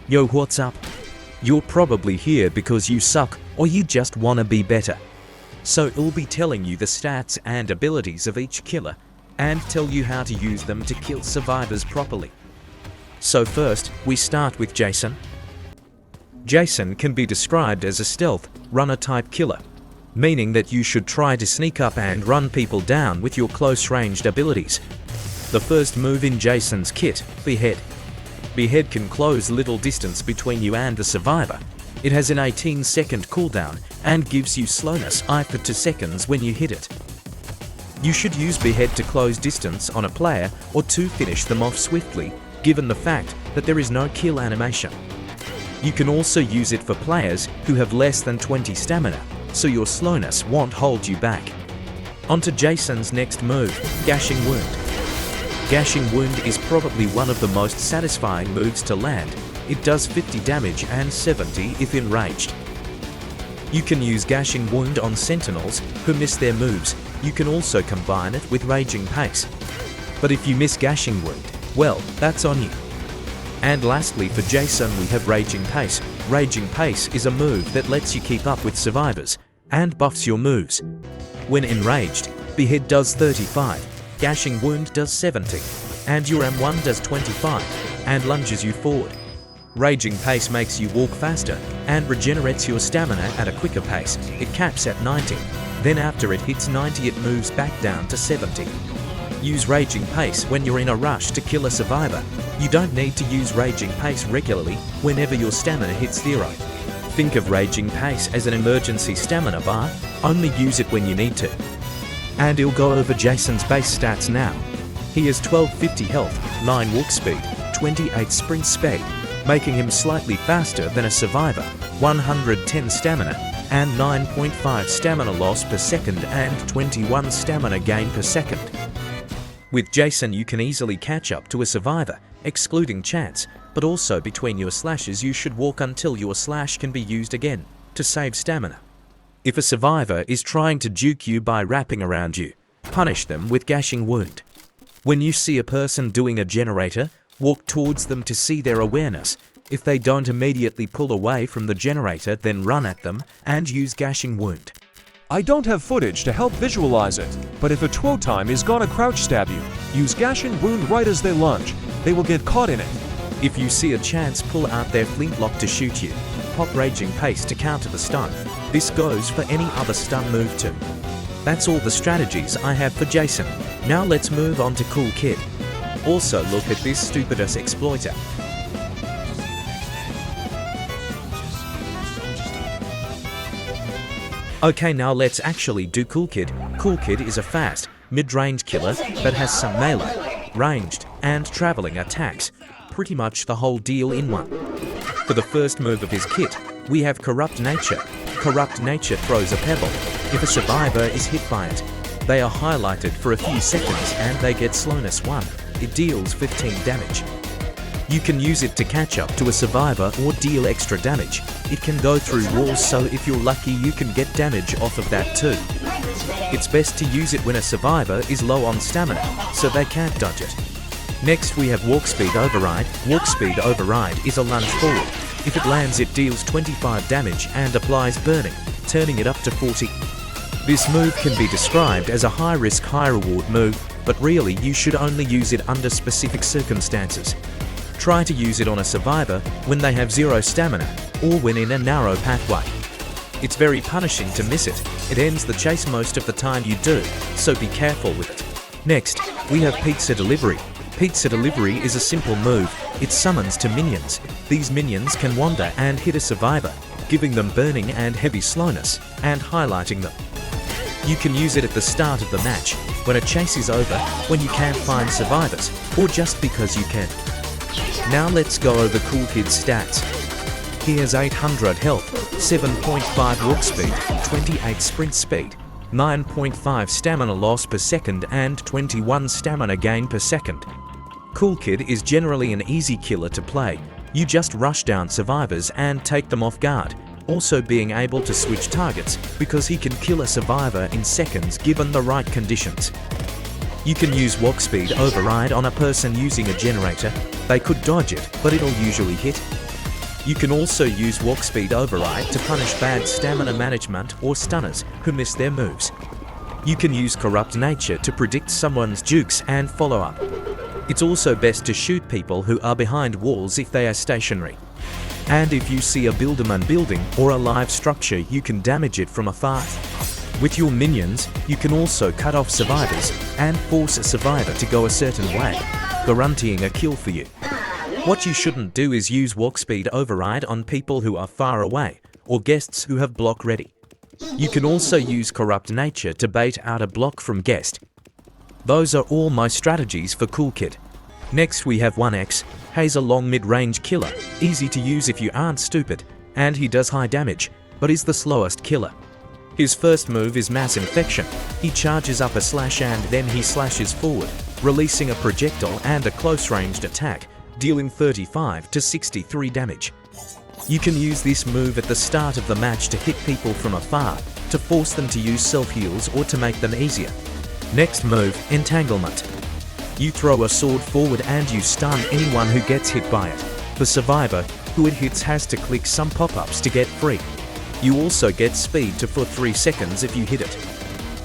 Yo, what's up? You're probably here because you suck or you just wanna be better. So it'll be telling you the stats and abilities of each killer and tell you how to use them to kill survivors properly. So first, we start with Jason. Jason can be described as a stealth, runner type killer, meaning that you should try to sneak up and run people down with your close-ranged abilities. The first move in Jason's kit, Behead. Behead can close little distance between you and the survivor. It has an 18-second cooldown and gives you slowness for 2 seconds when you hit it. You should use Behead to close distance on a player or to finish them off swiftly, given the fact that there is no kill animation. You can also use it for players who have less than 20 stamina, so your slowness won't hold you back. Onto Jason's next move, Gashing Wound. Gashing Wound is probably one of the most satisfying moves to land. It does 50 damage and 70 if enraged. You can use Gashing Wound on sentinels who miss their moves. You can also combine it with Raging Pace. But if you miss Gashing Wound, well, that's on you. And lastly for Jason we have Raging Pace. Raging Pace is a move that lets you keep up with survivors and buffs your moves. When enraged, Behead does 35, Gashing Wound does 70, and your M1 does 25 and lunges you forward. Raging Pace makes you walk faster and regenerates your stamina at a quicker pace. It caps at 90, then after it hits 90 it moves back down to 70. Use Raging Pace when you're in a rush to kill a survivor. You don't need to use Raging Pace regularly whenever your stamina hits 0. Think of Raging Pace as an emergency stamina bar, only use it when you need to. And he'll go over Jason's base stats now. He has 1250 health, 9 walk speed, 28 sprint speed, making him slightly faster than a survivor, 110 stamina, and 9.5 stamina loss per second and 21 stamina gain per second. With Jason you can easily catch up to a survivor, excluding chance, but also between your slashes you should walk until your slash can be used again, to save stamina. If a survivor is trying to juke you by wrapping around you, punish them with Gashing Wound. When you see a person doing a generator, walk towards them to see their awareness. If they don't immediately pull away from the generator, then run at them and use Gashing Wound. I don't have footage to help visualize it, but if a TWO time is gonna crouch stab you, use Gashing Wound right as they lunge. They will get caught in it. If you see a chance, pull out their flintlock to shoot you. Pop Raging Pace to counter the stun. This goes for any other stun move too. That's all the strategies I have for Jason. Now let's move on to Cool Kid. Also look at this stupid-ass exploiter. Okay, now let's actually do Cool Kid. Cool Kid is a fast, mid-range killer that has some melee, ranged, and traveling attacks. Pretty much the whole deal in one. For the first move of his kit, we have Corrupt Nature. Corrupt Nature throws a pebble. If a survivor is hit by it, they are highlighted for a few seconds and they get slowness 1. It deals 15 damage. You can use it to catch up to a survivor or deal extra damage. It can go through walls, so if you're lucky you can get damage off of that too. It's best to use it when a survivor is low on stamina, so they can't dodge it. Next we have Walk Speed Override. Walk Speed Override is a lunge forward. If it lands it deals 25 damage and applies burning, turning it up to 40. This move can be described as a high-risk, high-reward move, but really you should only use it under specific circumstances. Try to use it on a survivor when they have 0 stamina or when in a narrow pathway. It's very punishing to miss it. It ends the chase most of the time you do, so be careful with it. Next, we have Pizza Delivery. Pizza Delivery is a simple move. It summons 2 minions. These minions can wander and hit a survivor, giving them burning and heavy slowness, and highlighting them. You can use it at the start of the match, when a chase is over, when you can't find survivors, or just because you can. Now let's go over Cool Kid's stats. He has 800 health, 7.5 walk speed, 28 sprint speed, 9.5 stamina loss per second and 21 stamina gain per second. Cool Kid is generally an easy killer to play. You just rush down survivors and take them off guard, also being able to switch targets because he can kill a survivor in seconds given the right conditions. You can use Walk Speed Override on a person using a generator. They could dodge it, but it'll usually hit. You can also use walk speed override to punish bad stamina management or stunners who miss their moves. You can use corrupt nature to predict someone's jukes and follow up. It's also best to shoot people who are behind walls if they are stationary. And if you see a builderman building or a live structure, you can damage it from afar. With your minions, you can also cut off survivors and force a survivor to go a certain way, guaranteeing a kill for you. What you shouldn't do is use walk speed override on people who are far away or guests who have block ready. You can also use corrupt nature to bait out a block from guest. Those are all my strategies for Cool Kid. Next we have 1x. He's a long mid-range killer, easy to use if you aren't stupid, and he does high damage, but is the slowest killer. His first move is mass infection. He charges up a slash and then he slashes forward, releasing a projectile and a close-ranged attack, dealing 35 to 63 damage. You can use this move at the start of the match to hit people from afar, to force them to use self-heals or to make them easier. Next move, entanglement. You throw a sword forward and you stun anyone who gets hit by it. The survivor who it hits has to click some pop-ups to get free. You also get speed for 3 seconds if you hit it.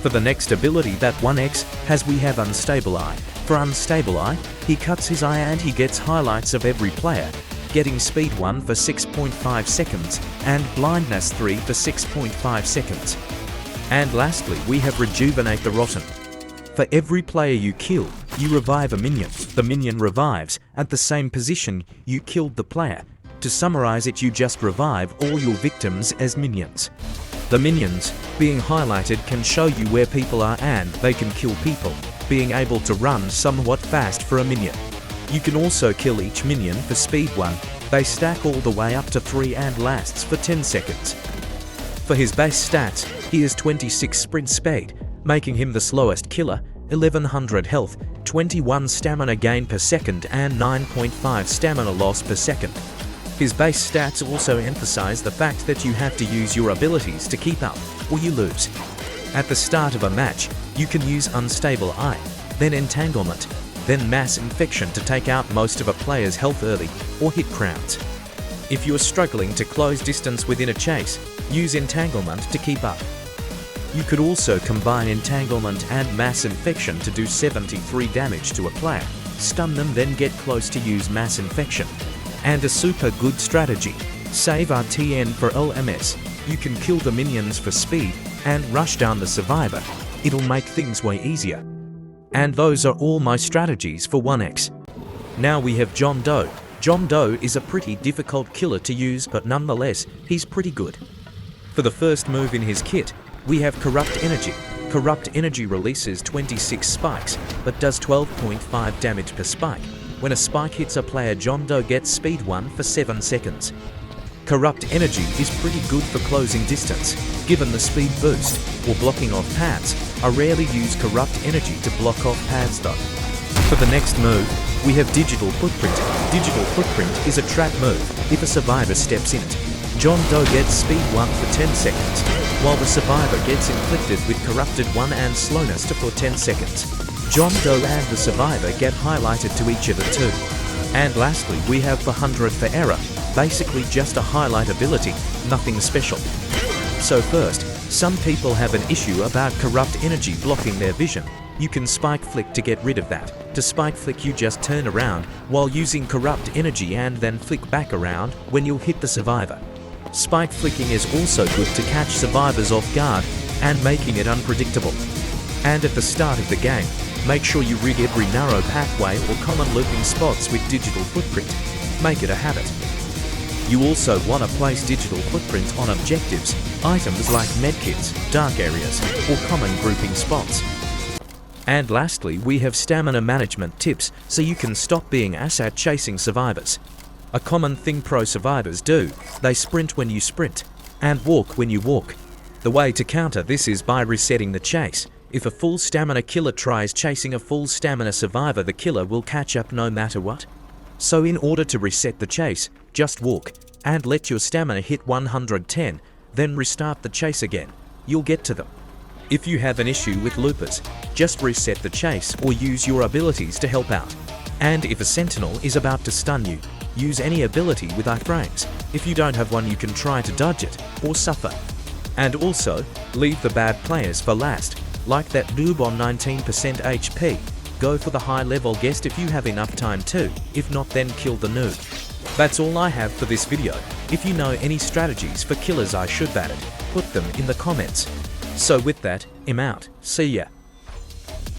For the next ability that 1x has, we have Unstable Eye. For Unstable Eye, he cuts his eye and he gets highlights of every player, getting speed 1 for 6.5 seconds and blindness 3 for 6.5 seconds. And lastly, we have Rejuvenate the Rotten. For every player you kill, you revive a minion. The minion revives at the same position you killed the player. To summarize it, you just revive all your victims as minions. The minions being highlighted can show you where people are and they can kill people, being able to run somewhat fast for a minion. You can also kill each minion for speed 1. They stack all the way up to 3 and lasts for 10 seconds. For his base stats, he is 26 sprint speed, making him the slowest killer, 1100 health, 21 stamina gain per second and 9.5 stamina loss per second. His base stats also emphasize the fact that you have to use your abilities to keep up, or you lose. At the start of a match, you can use Unstable Eye, then Entanglement, then Mass Infection to take out most of a player's health early, or hit crowds. If you're struggling to close distance within a chase, use Entanglement to keep up. You could also combine Entanglement and Mass Infection to do 73 damage to a player, stun them, then get close to use Mass Infection. And a super good strategy, save RTN for LMS. You can kill the minions for speed and rush down the survivor. It'll make things way easier. And those are all my strategies for 1x. Now we have John Doe. John Doe is a pretty difficult killer to use, but nonetheless, he's pretty good. For the first move in his kit, we have Corrupt Energy. Corrupt Energy releases 26 spikes, but does 12.5 damage per spike. When a spike hits a player, John Doe gets speed 1 for 7 seconds. Corrupt Energy is pretty good for closing distance, given the speed boost, or blocking off paths. I rarely use Corrupt Energy to block off paths though. For the next move, we have Digital Footprint. Digital Footprint is a trap move if a survivor steps in it. John Doe gets speed 1 for 10 seconds, while the survivor gets inflicted with Corrupted 1 and slowness for 10 seconds. John Doe and the survivor get highlighted to each of the 2. And lastly, we have the 100 for Error, basically just a highlight ability, nothing special. So first, some people have an issue about Corrupt Energy blocking their vision. You can Spike Flick to get rid of that. To Spike Flick, you just turn around while using Corrupt Energy and then flick back around when you'll hit the survivor. Spike flicking is also good to catch survivors off guard and making it unpredictable. And at the start of the game, make sure you rig every narrow pathway or common looping spots with Digital Footprint. Make it a habit. You also want to place Digital Footprint on objectives, items like medkits, dark areas, or common grouping spots. And lastly, we have stamina management tips so you can stop being ass at chasing survivors. A common thing pro survivors do, they sprint when you sprint, and walk when you walk. The way to counter this is by resetting the chase. If a full stamina killer tries chasing a full stamina survivor, the killer will catch up no matter what. So in order to reset the chase, just walk, and let your stamina hit 110, then restart the chase again. You'll get to them. If you have an issue with loopers, just reset the chase or use your abilities to help out. And if a sentinel is about to stun you, use any ability with iframes. If you don't have one, you can try to dodge it or suffer. And also, leave the bad players for last, like that noob on 19% HP. Go for the high level guest if you have enough time to, if not then kill the noob. That's all I have for this video. If you know any strategies for killers I should bat it, put them in the comments. So with that, I'm out. See ya.